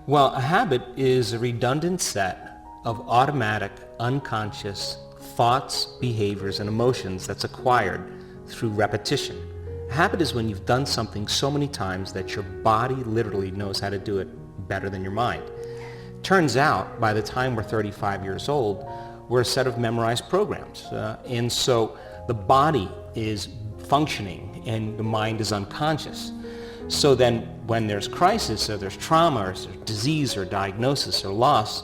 Well, a habit is a redundant set of automatic, unconscious thoughts, behaviors, and emotions that's acquired through repetition. A habit is when you've done something so many times that your body literally knows how to do it better than your mind. Turns out, by the time we're 35 years old, we're a set of memorized programs. And so the body is functioning and the mind is unconscious. So then when there's crisis or there's trauma or there's disease or diagnosis or loss,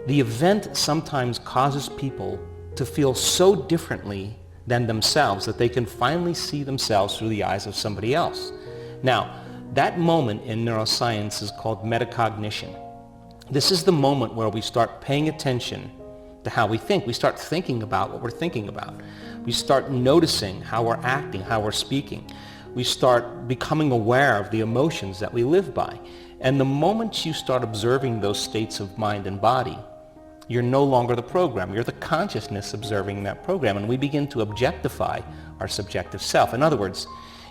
the event sometimes causes people to feel so differently than themselves that they can finally see themselves through the eyes of somebody else. Now, that moment in neuroscience is called metacognition. This is the moment where we start paying attention to how we think. We start thinking about what we're thinking about. We start noticing how we're acting, how we're speaking. We start becoming aware of the emotions that we live by. And the moment you start observing those states of mind and body, you're no longer the program. You're the consciousness observing that program. And we begin to objectify our subjective self. In other words,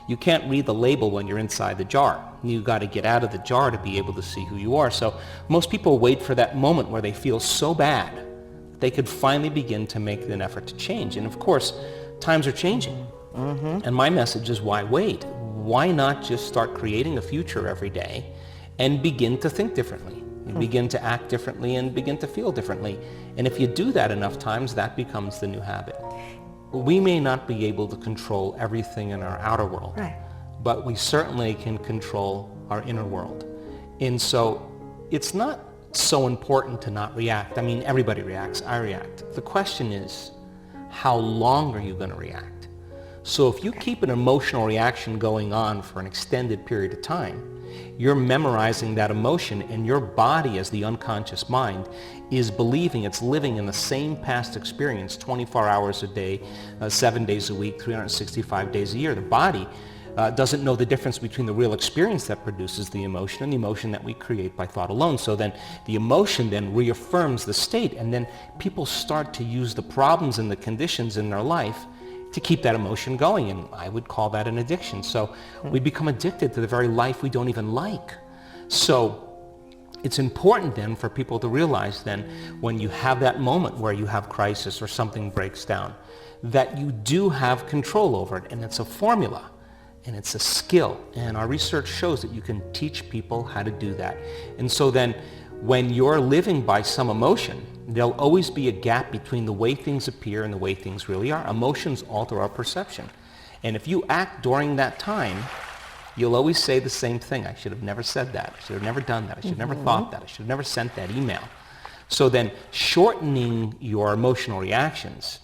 you can't read the label when you're inside the jar. You've got to get out of the jar to be able to see who you are. So most people wait for that moment where they feel so bad that they could finally begin to make an effort to change. And of course, times are changing. And my message is, why wait? Why not just start creating a future every day and begin to think differently, and begin to act differently, and begin to feel differently? And if you do that enough times, that becomes the new habit. We may not be able to control everything in our outer world, but we certainly can control our inner world. And so it's not so important to not react. I mean, everybody reacts. I react. The question is, how long are you going to react? So if you keep an emotional reaction going on for an extended period of time, you're memorizing that emotion, and your body, as the unconscious mind, is believing it's living in the same past experience 24 hours a day, 7 days a week, 365 days a year. The body doesn't know the difference between the real experience that produces the emotion and the emotion that we create by thought alone. So then the emotion then reaffirms the state, and then people start to use the problems and the conditions in their life to keep that emotion going, and I would call that an addiction. So we become addicted to the very life we don't even like. So it's important then for people to realize then, when you have that moment where you have crisis or something breaks down, that you do have control over it, and it's a formula, and it's a skill, and our research shows that you can teach people how to do that. And so then when you're living by some emotion, there'll always be a gap between the way things appear and the way things really are. Emotions alter our perception. And if you act during that time, you'll always say the same thing. I should have never said that. I should have never done that. I should have never thought that. I should have never sent that email. So then shortening your emotional reactions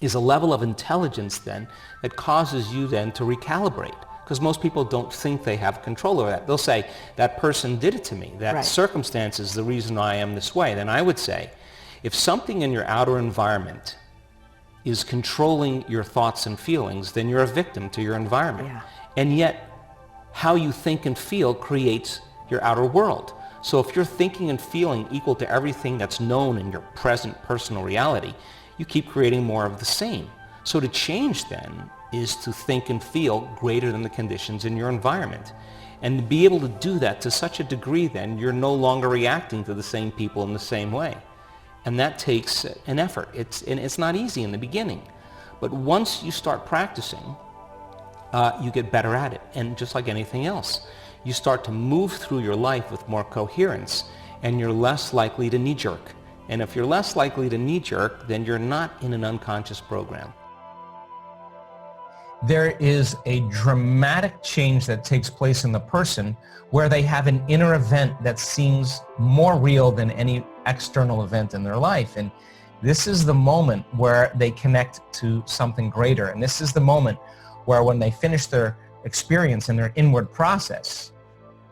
is a level of intelligence then that causes you then to recalibrate. Because most people don't think they have control over that. They'll say, that person did it to me. That circumstance is the reason I am this way. Then I would say, if something in your outer environment is controlling your thoughts and feelings, then you're a victim to your environment. And yet, how you think and feel creates your outer world. So if you're thinking and feeling equal to everything that's known in your present personal reality, you keep creating more of the same. So to change then is to think and feel greater than the conditions in your environment. And to be able to do that to such a degree then, you're no longer reacting to the same people in the same way. And that takes an effort. It's not easy in the beginning. But once you start practicing, you get better at it. And just like anything else, you start to move through your life with more coherence, and you're less likely to knee-jerk. And if you're less likely to knee-jerk, then you're not in an unconscious program. There is a dramatic change that takes place in the person where they have an inner event that seems more real than any external event in their life. And this is the moment where they connect to something greater. And this is the moment where, when they finish their experience and their inward process,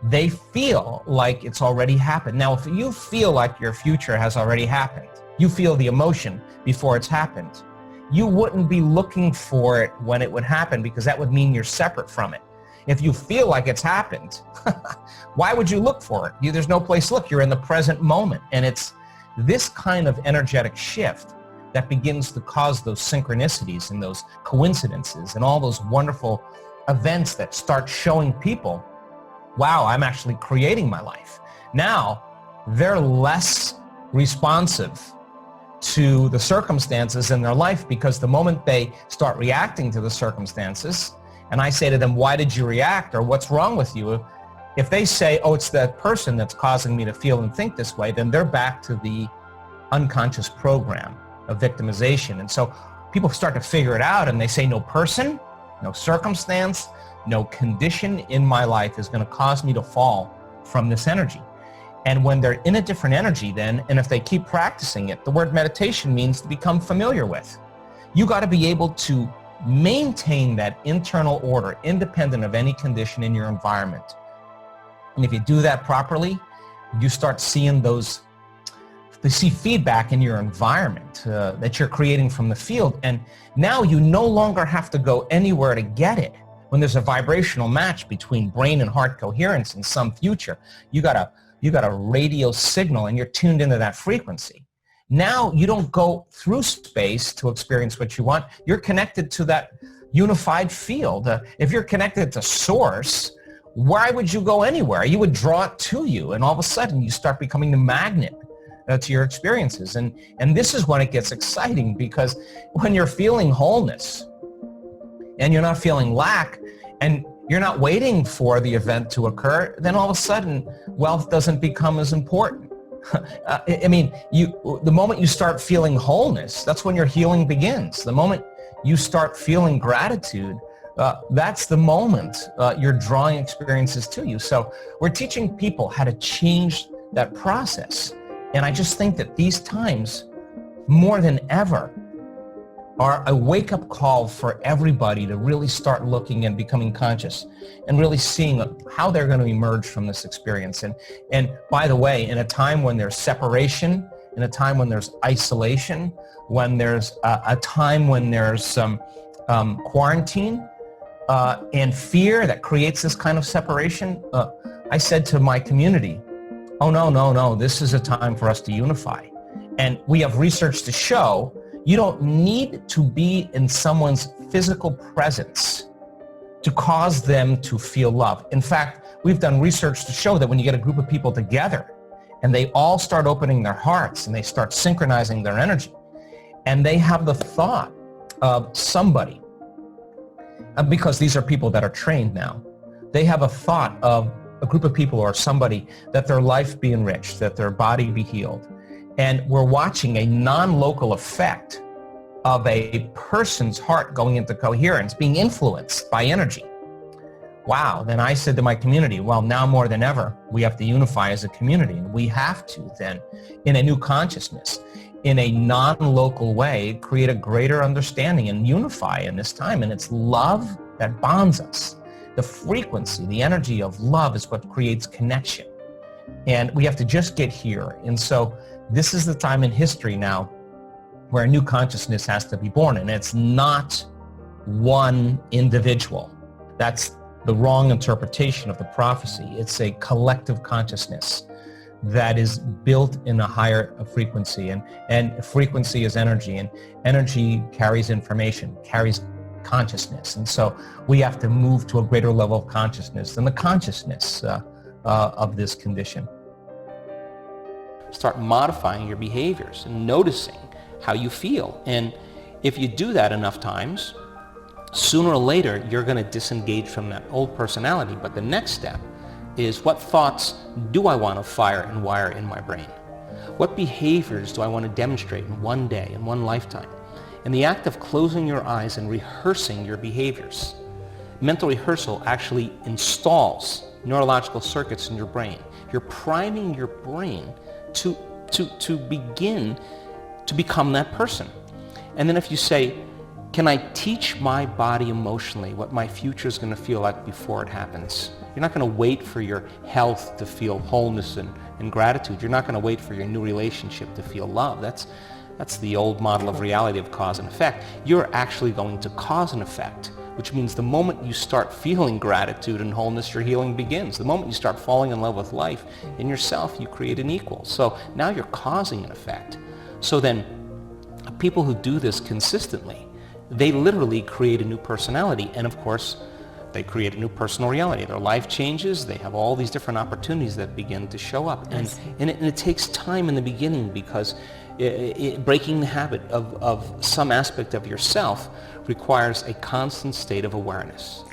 they feel like it's already happened. Now, if you feel like your future has already happened, you feel the emotion before it's happened, you wouldn't be looking for it when it would happen, because that would mean you're separate from it. If you feel like it's happened, why would you look for it? There's no place to look. You're in the present moment. And it's this kind of energetic shift that begins to cause those synchronicities and those coincidences and all those wonderful events that start showing people, wow, I'm actually creating my life. Now, they're less responsive to the circumstances in their life, because the moment they start reacting to the circumstances, and I say to them, why did you react, or what's wrong with you? If they say, oh, it's that person that's causing me to feel and think this way, then they're back to the unconscious program of victimization. And so people start to figure it out, and they say, no person, no circumstance, no condition in my life is going to cause me to fall from this energy. And when they're in a different energy then, and if they keep practicing it, the word meditation means to become familiar with. You got to be able to maintain that internal order independent of any condition in your environment. And if you do that properly, you start seeing see feedback in your environment that you're creating from the field. And now you no longer have to go anywhere to get it. When there's a vibrational match between brain and heart coherence in some future, you got a radio signal and you're tuned into that frequency. Now you don't go through space to experience what you want. You're connected to that unified field. If you're connected to source, why would you go anywhere? You would draw it to you, and all of a sudden you start becoming the magnet to your experiences. And this is when it gets exciting, because when you're feeling wholeness and you're not feeling lack, and you're not waiting for the event to occur, then all of a sudden wealth doesn't become as important. The moment you start feeling wholeness, that's when your healing begins. The moment you start feeling gratitude, that's the moment you're drawing experiences to you. So we're teaching people how to change that process. And I just think that these times, more than ever, are a wake-up call for everybody to really start looking and becoming conscious and really seeing how they're going to emerge from this experience. And by the way, in a time when there's separation, in a time when there's isolation, when there's a time when there's some quarantine and fear that creates this kind of separation, I said to my community, oh, no, this is a time for us to unify. And we have research to show you don't need to be in someone's physical presence to cause them to feel love. In fact, we've done research to show that when you get a group of people together and they all start opening their hearts and they start synchronizing their energy, and they have the thought of somebody, because these are people that are trained now, they have a thought of a group of people or somebody that their life be enriched, that their body be healed. And we're watching a non-local effect of a person's heart going into coherence, being influenced by energy. Wow, then I said to my community, well, now more than ever, we have to unify as a community. And we have to then, in a new consciousness, in a non-local way, create a greater understanding and unify in this time. And it's love that bonds us. The frequency, the energy of love is what creates connection. And we have to just get here. And so this is the time in history now where a new consciousness has to be born. And it's not one individual. That's the wrong interpretation of the prophecy. It's a collective consciousness that is built in a higher frequency. And frequency is energy, and energy carries information, carries consciousness. And so we have to move to a greater level of consciousness than the consciousness of this condition. Start modifying your behaviors and noticing how you feel. And if you do that enough times, sooner or later, you're going to disengage from that old personality. But the next step is, what thoughts do I want to fire and wire in my brain? What behaviors do I want to demonstrate in one day, in one lifetime? And the act of closing your eyes and rehearsing your behaviors. Mental rehearsal actually installs neurological circuits in your brain. You're priming your brain to begin to become that person. And then if you say, can I teach my body emotionally what my future is going to feel like before it happens? You're not going to wait for your health to feel wholeness and gratitude. You're not going to wait for your new relationship to feel love. That's the old model of reality of cause and effect. You're actually going to cause and effect which means the moment you start feeling gratitude and wholeness, your healing begins. The moment you start falling in love with life and yourself, you create an equal. So now you're causing an effect. So then people who do this consistently, they literally create a new personality, and of course they create a new personal reality. Their life changes. They have all these different opportunities that begin to show up. And it takes time in the beginning, because breaking the habit of some aspect of yourself requires a constant state of awareness.